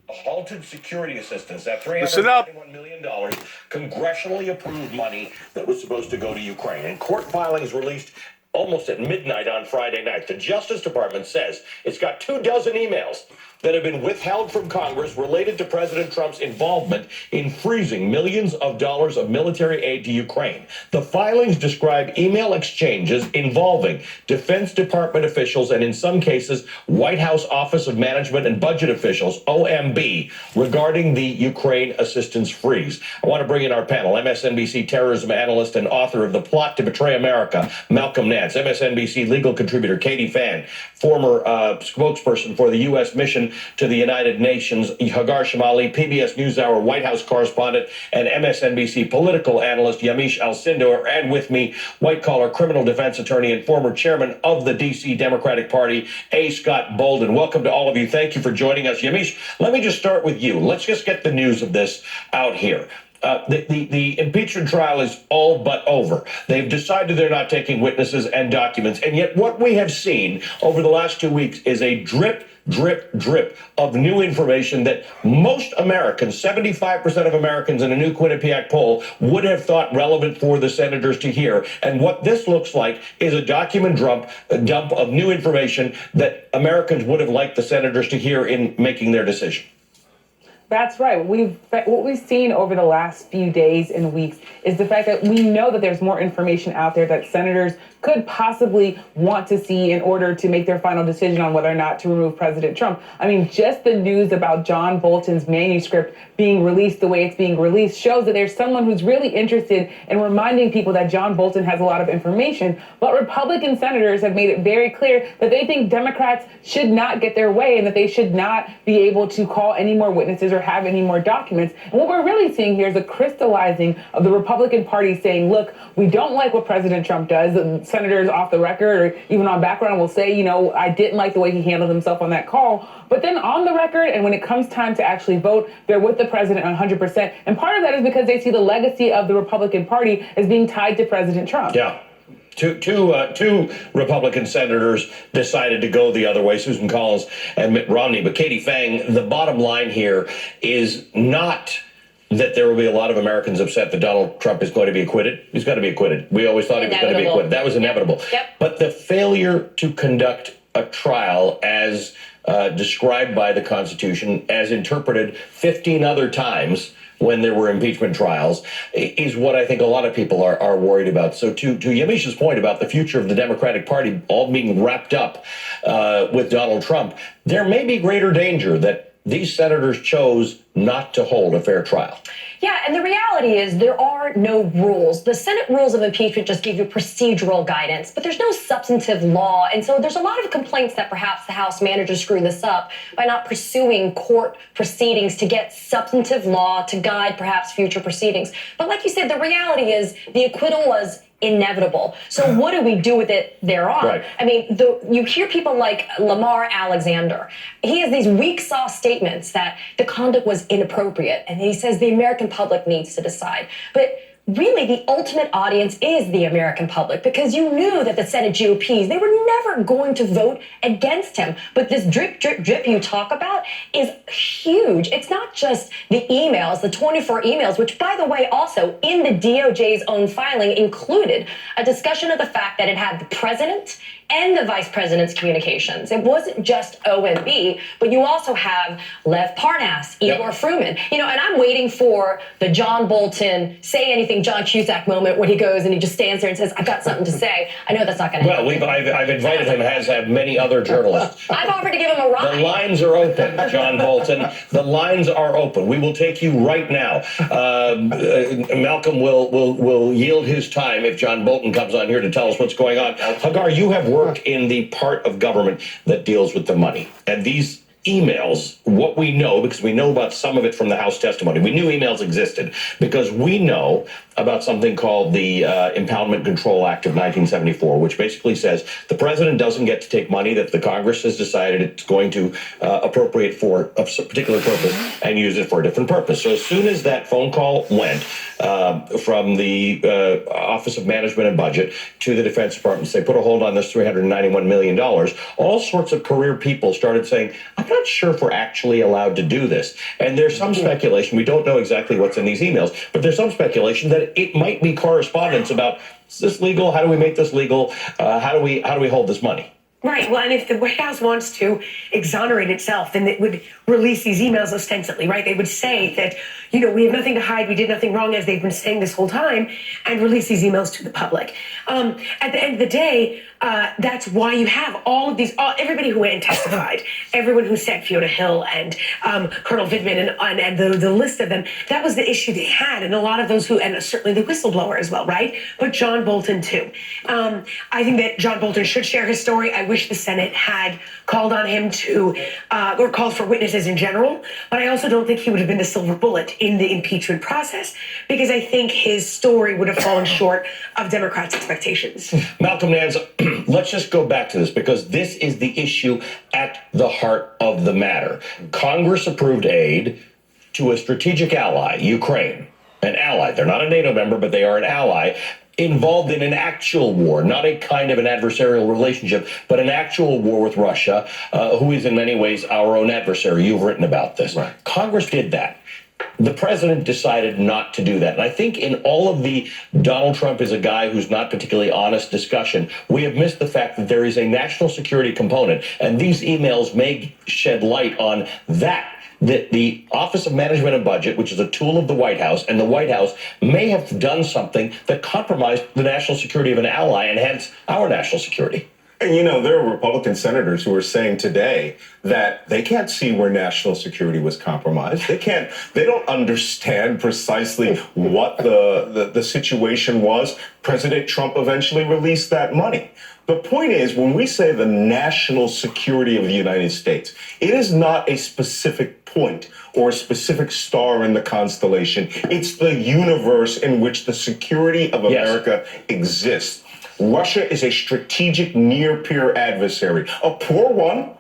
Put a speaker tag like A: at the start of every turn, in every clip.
A: halted security assistance, that $391 million congressionally approved money that was supposed to go to Ukraine. And court filings released almost at midnight on Friday night. The Justice Department says it's got 24 emails that have been withheld from Congress related to President Trump's involvement in freezing millions of dollars of military aid to Ukraine. The filings describe email exchanges involving Defense Department officials and, in some cases, White House Office of Management and Budget officials, OMB, regarding the Ukraine assistance freeze. I want to bring in our panel, MSNBC terrorism analyst and author of The Plot to Betray America, Malcolm Nance, MSNBC legal contributor Katie Fan, former spokesperson for the U.S. mission to the United Nations, Hagar Shamali, PBS NewsHour White House correspondent, and MSNBC political analyst Yamiche Alcindor, and with me, white-collar criminal defense attorney and former chairman of the D.C. Democratic Party, A. Scott Bolden. Welcome to all of you. Thank you for joining us. Yamiche, let me just start with you. Let's just get the news of this out here. The impeachment trial is all but over. They've decided they're not taking witnesses and documents. And yet what we have seen over the last 2 weeks is a drip of new information that most Americans, 75% of Americans in a new Quinnipiac poll, would have thought relevant for the senators to hear. And what this looks like is a document dump of new information that Americans would have liked the senators to hear in making their decision.
B: That's right. What we've seen over the last few days and weeks is the fact that we know that there's more information out there that senators could possibly want to see in order to make their final decision on whether or not to remove President Trump. I mean, just the news about John Bolton's manuscript being released the way it's being released shows that there's someone who's really interested in reminding people that John Bolton has a lot of information. But Republican senators have made it very clear that they think Democrats should not get their way and that they should not be able to call any more witnesses or have any more documents. And what we're really seeing here is a crystallizing of the Republican Party saying, look, we don't like what President Trump does. And senators off the record or even on background will say, you know, I didn't like the way he handled himself on that call. But then on the record, and when it comes time to actually vote, they're with the president 100%. And part of that is because they see the legacy of the Republican Party as being tied to President Trump.
A: Yeah. Two Republican senators decided to go the other way, Susan Collins and Mitt Romney. But Katie Fang, the bottom line here is not that there will be a lot of Americans upset that Donald Trump is going to be acquitted. He's going to be acquitted. We always thought he was going to be acquitted. That was inevitable.
C: Yep.
A: But the failure to conduct a trial as described by the Constitution, as interpreted 15 other times when there were impeachment trials, is what I think a lot of people are worried about. So to Yamisha's point about the future of the Democratic Party all being wrapped up with Donald Trump, there may be greater danger that these senators chose not to hold a fair trial.
C: Yeah, and the reality is there are no rules. The Senate rules of impeachment just give you procedural guidance, but there's no substantive law. And so there's a lot of complaints that perhaps the House managers screwed this up by not pursuing court proceedings to get substantive law to guide perhaps future proceedings. But like you said, the reality is the acquittal was inevitable. So what do we do with it thereon?
A: Right.
C: I mean, you hear people like Lamar Alexander. He has these weak sauce statements that the conduct was inappropriate. And he says the American public needs to decide. But really, the ultimate audience is the American public, because you knew that the Senate GOPs, they were never going to vote against him. But this drip you talk about is huge. It's not just the emails, the 24 emails, which, by the way, also in the DOJ's own filing included a discussion of the fact that it had the president and the vice president's communications. It wasn't just OMB, but you also have Lev Parnas, Igor Fruman. You know, and I'm waiting for the John Bolton say anything John Cusack moment when he goes and he just stands there and says, I've got something to say. I know that's not going to happen.
A: Well, I've invited him, as have many other journalists.
C: I've offered to give him a ride.
A: The lines are open, John Bolton. The lines are open. We will take you right now. Malcolm will yield his time if John Bolton comes on here to tell us what's going on. Hagar, you have worked in the part of government that deals with the money. And these emails, what we know, because we know about some of it from the House testimony, we knew emails existed because we know about something called the Impoundment Control Act of 1974, which basically says the president doesn't get to take money that the Congress has decided it's going to appropriate for a particular purpose and use it for a different purpose. So as soon as that phone call went from the Office of Management and Budget to the Defense Department, say, put a hold on this $391 million, all sorts of career people started saying, I'm not sure if we're actually allowed to do this. And there's some speculation, we don't know exactly what's in these emails, but there's some speculation that it might be correspondence about, is this legal? How do we make this legal? How do we hold this money?
D: Right. Well, and if the White House wants to exonerate itself, then it would release these emails ostensibly, right? They would say that, we have nothing to hide, we did nothing wrong, as they've been saying this whole time, and release these emails to the public. At the end of the day, that's why you have all of these, everybody who went and testified, everyone who said Fiona Hill and Colonel Vindman and the list of them, that was the issue they had. And a lot of those and certainly the whistleblower as well, right? But John Bolton too. I think that John Bolton should share his story. I wish the Senate had called on him to, or called for witnesses in general, but I also don't think he would have been the silver bullet in the impeachment process, because I think his story would have fallen short of Democrats' expectations.
A: Malcolm Nance, let's just go back to this, because this is the issue at the heart of the matter. Congress approved aid to a strategic ally, Ukraine, an ally. They're not a NATO member, but they are an ally involved in an actual war, not a kind of an adversarial relationship, but an actual war with Russia, who is in many ways our own adversary. You've written about this. Right. Congress did that. The president decided not to do that. And I think in all of the Donald Trump is a guy who's not particularly honest discussion, we have missed the fact that there is a national security component. And these emails may shed light on that. That the Office of Management and Budget, which is a tool of the White House, and the White House may have done something that compromised the national security of an ally and hence our national security.
E: And, there are Republican senators who are saying today that they can't see where national security was compromised. They don't understand precisely what the situation was. President Trump eventually released that money. The point is, when we say the national security of the United States, it is not a specific point or a specific star in the constellation. It's the universe in which the security of America exists. Russia is a strategic near-peer adversary, a poor one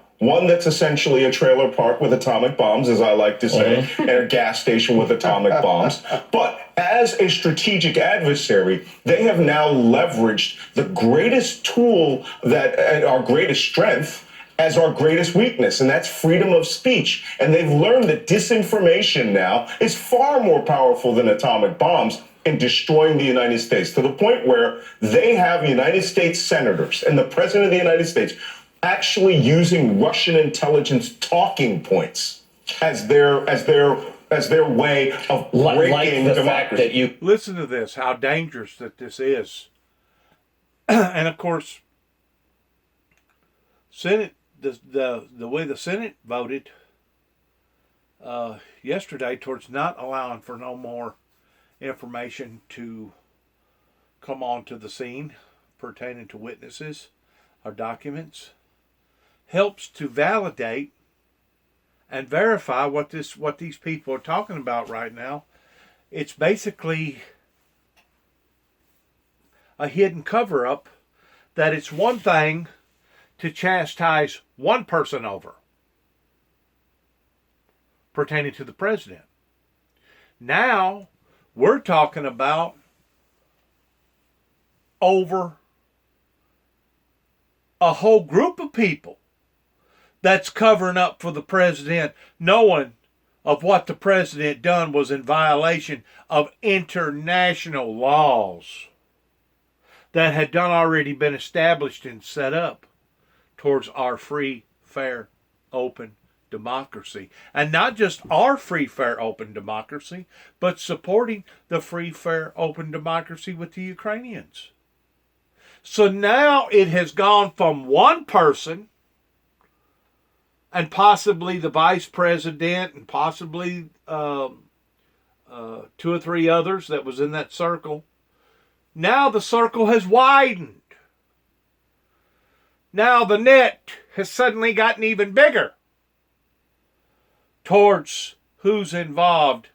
E: that's essentially a trailer park with atomic bombs, as I like to say, and a gas station with atomic bombs. But as a strategic adversary, they have now leveraged the greatest tool and our greatest strength as our greatest weakness, and that's freedom of speech. And they've learned that disinformation now is far more powerful than atomic bombs in destroying the United States, to the point where they have United States senators and the president of the United States actually using Russian intelligence talking points as their way of breaking
A: the
E: democracy.
A: fact that you
F: listen to this, how dangerous that this is. And of course, Senate, the way the Senate voted yesterday towards not allowing for no more information to come onto the scene pertaining to witnesses or documents, helps to validate and verify what these people are talking about right now. It's basically a hidden cover-up, that it's one thing to chastise one person over pertaining to the president. Now we're talking about over a whole group of people that's covering up for the president, knowing of what the president done was in violation of international laws that had done already been established and set up towards our free, fair, open democracy. And not just our free, fair, open democracy, but supporting the free, fair, open democracy with the Ukrainians. So now it has gone from one person, and possibly the vice president, and possibly 2 or 3 others that was in that circle. Now the circle has widened. Now the net has suddenly gotten even bigger towards who's involved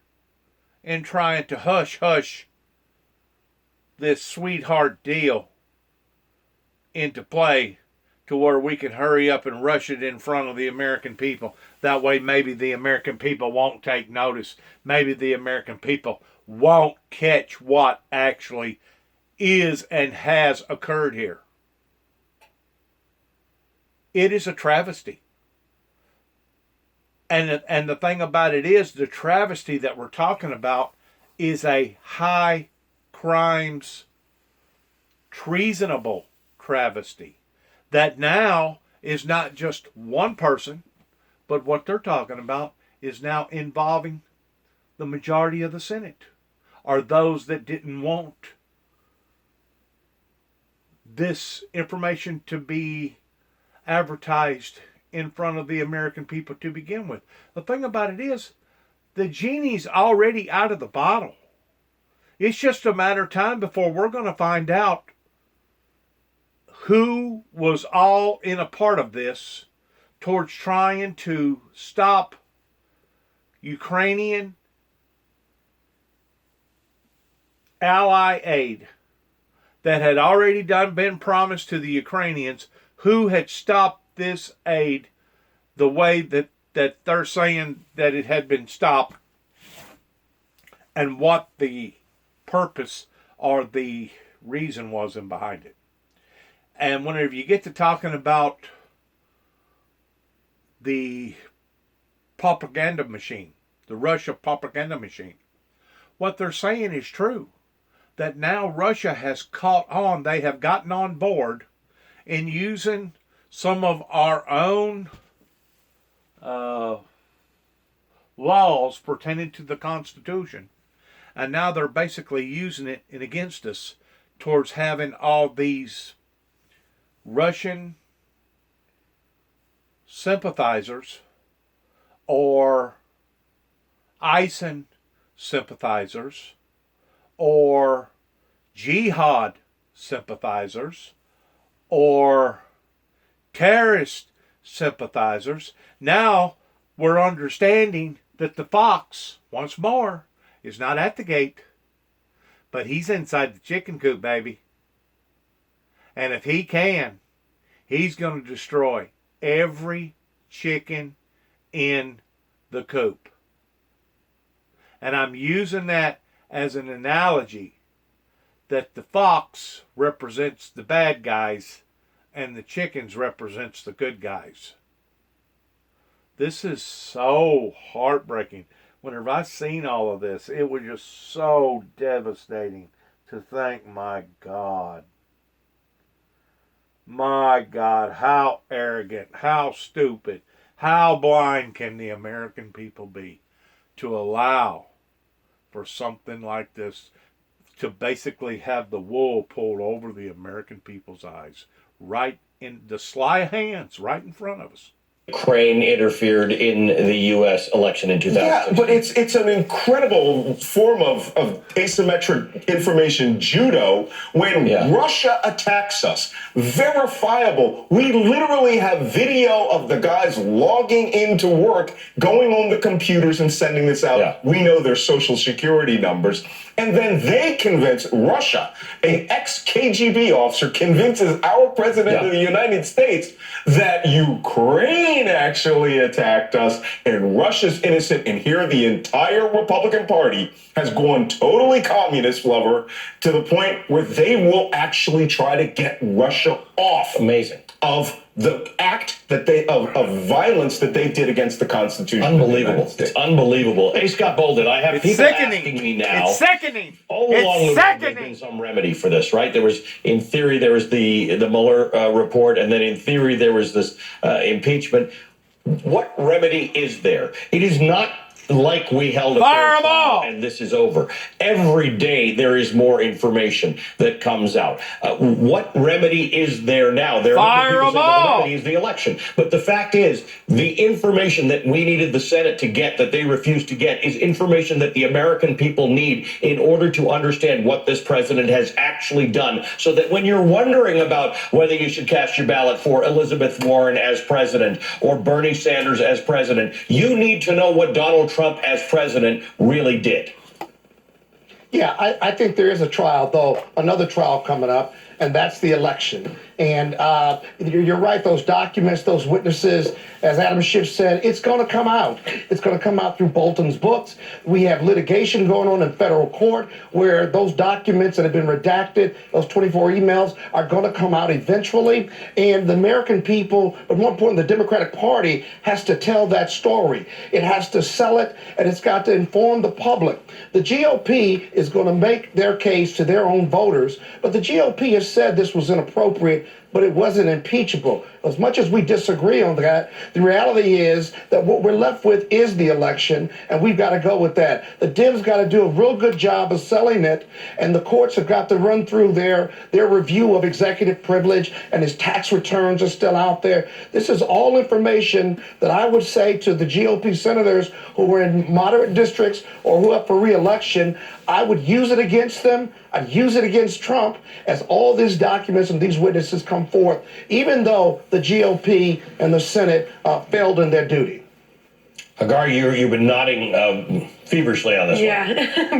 F: in trying to hush this sweetheart deal into play, to where we can hurry up and rush it in front of the American people. That way maybe the American people won't take notice. Maybe the American people won't catch what actually is and has occurred here. It is a travesty. And the thing about it is, the travesty that we're talking about is a high crimes treasonable travesty that now is not just one person, but what they're talking about is now involving the majority of the Senate, or those that didn't want this information to be advertised in front of the American people to begin with. The thing about it is, the genie's already out of the bottle. It's just a matter of time before we're going to find out who was all in a part of this towards trying to stop Ukrainian ally aid that had already been promised to the Ukrainians, who had stopped this aid the way that they're saying that it had been stopped, and what the purpose or the reason was in behind it. And whenever you get to talking about the propaganda machine, the Russia propaganda machine, what they're saying is true. That now Russia has caught on, they have gotten on board in using some of our own laws pertaining to the Constitution. And now they're basically using it against us towards having all these Russian sympathizers or ISIS sympathizers or jihad sympathizers or terrorist sympathizers. Now we're understanding that the fox, once more, is not at the gate, but he's inside the chicken coop, baby. And if he can, he's going to destroy every chicken in the coop. And I'm using that as an analogy that the fox represents the bad guys and the chickens represents the good guys. This is so heartbreaking. Whenever I seen all of this, it was just so devastating to think, my God, how arrogant, how stupid, how blind can the American people be to allow for something like this to basically have the wool pulled over the American people's eyes, right in the sly hands, right in front of us.
A: Ukraine interfered in the U.S. election in 2016.
E: Yeah, but it's an incredible form of asymmetric information judo when Russia attacks us. Verifiable. We literally have video of the guys logging into work, going on the computers and sending this out. Yeah. We know their social security numbers. And then they convince Russia, an ex-KGB officer convinces our president of the United States that Ukraine actually attacked us and Russia's innocent. And here the entire Republican Party has gone totally communist lover to the point where they will actually try to get Russia off.
A: Amazing.
E: Of the act that of violence that they did against the Constitution.
A: Unbelievable. It's unbelievable. Hey, Scott Bolden, I have people asking me now.
F: It's sickening.
A: All along the way, there's been some remedy for this, right? There was, in theory, there was the Mueller report, and then in theory, there was this impeachment. What remedy is there? It is not like we held a fair trial and this is over. Every day there is more information that comes out. What remedy is there now? There are people saying the remedy is the election. But the fact is, the information that we needed the Senate to get that they refused to get is information that the American people need in order to understand what this president has actually done. So that when you're wondering about whether you should cast your ballot for Elizabeth Warren as president or Bernie Sanders as president, you need to know what Donald Trump as president really did.
G: Yeah, I think there is a trial, though, another trial coming up. and that's the election. And you're right, those documents, those witnesses, as Adam Schiff said, it's going to come out. It's going to come out through Bolton's books. We have litigation going on in federal court where those documents that have been redacted, those 24 emails, are going to come out eventually. And the American people, but more important, the Democratic Party has to tell that story. It has to sell it, and it's got to inform the public. The GOP is going to make their case to their own voters, but the GOP has said this was inappropriate, but it wasn't impeachable. As much as we disagree on that, the reality is that what we're left with is the election, and we've got to go with that. The Dems got to do a real good job of selling it, and the courts have got to run through their review of executive privilege, and his tax returns are still out there. This is all information that I would say to the GOP senators who are in moderate districts or who are up for re-election, I would use it against them. I'd use it against Trump as all these documents and these witnesses come forth, even though the GOP and the Senate failed in their duty.
A: Hagar, you've been nodding feverishly on this one.
D: Yeah,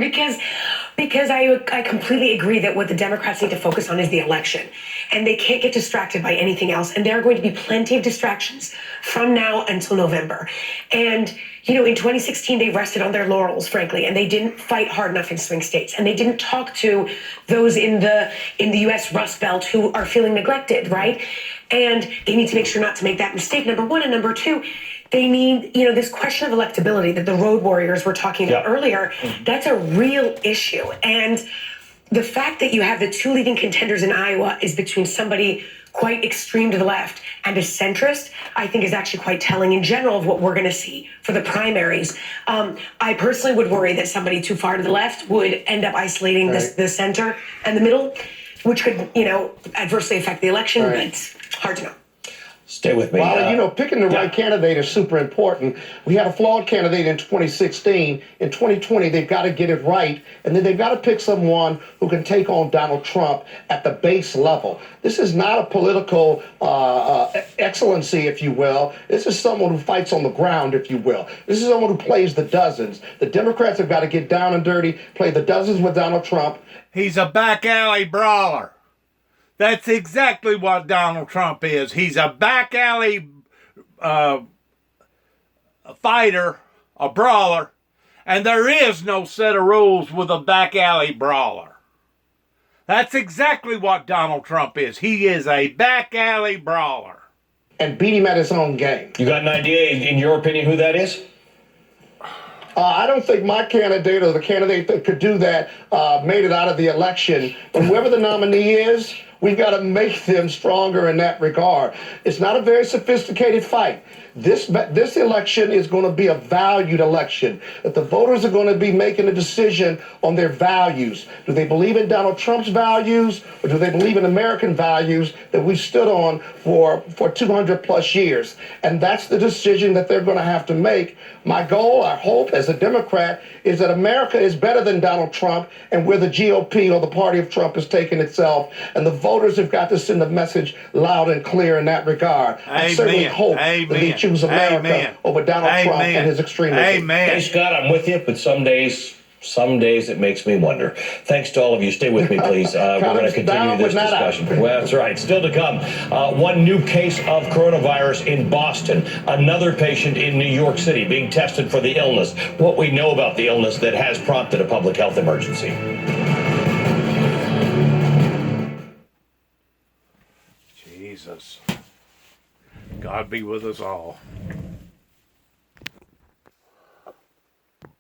D: because I completely agree that what the Democrats need to focus on is the election, and they can't get distracted by anything else. And there are going to be plenty of distractions from now until November. And you know, in 2016, they rested on their laurels, frankly, and they didn't fight hard enough in swing states, and they didn't talk to those in the U.S. Rust Belt who are feeling neglected, right? And they need to make sure not to make that mistake. Number one, and number two, they need, you know, this question of electability that the road warriors were talking about earlier. That's a real issue, and the fact that you have the two leading contenders in Iowa is between somebody quite extreme to the left and a centrist, I think is actually quite telling in general of what we're going to see for the primaries. I personally would worry that somebody too far to the left would end up isolating the center and the middle, which could, you know, adversely affect the election, but hard to know.
A: Stay with me.
G: Well, you know, picking the right candidate is super important. We had a flawed candidate in 2016. In 2020, they've got to get it right, and then they've got to pick someone who can take on Donald Trump at the base level. This is not a political excellency, if you will. This is someone who fights on the ground, if you will. This is someone who plays the dozens. The Democrats have got to get down and dirty, play the dozens with Donald Trump.
F: He's a back alley brawler. That's exactly what Donald Trump is. He's a back alley fighter, a brawler, and there is no set of rules with a back alley brawler. That's exactly what Donald Trump is. He is a back alley brawler.
G: And beat him at his own game.
A: You got an idea, in your opinion, who that is?
G: I don't think my candidate or the candidate that could do that made it out of the election. But whoever the nominee is, we've got to make them stronger in that regard. It's not a very sophisticated fight. This election is going to be a valued election. That the voters are going to be making a decision on their values. Do they believe in Donald Trump's values, or do they believe in American values that we've stood on for 200 plus years? And that's the decision that they're going to have to make. My goal, I hope, as a Democrat, is that America is better than Donald Trump, and where the GOP or the party of Trump is taking itself. And the voters have got to send a message loud and clear in that regard. I certainly hope that they choose America over Donald Trump and his extremism.
F: Amen.
A: Hey, Scott, I'm with you, but some days it makes me wonder. Thanks to all of you. Stay with me, please. We're going to continue this discussion. Well, that's right. Still to come. One new case of coronavirus in Boston. Another patient in New York City being tested for the illness. What we know about the illness that has prompted a public health emergency.
F: Jesus. God be with us all.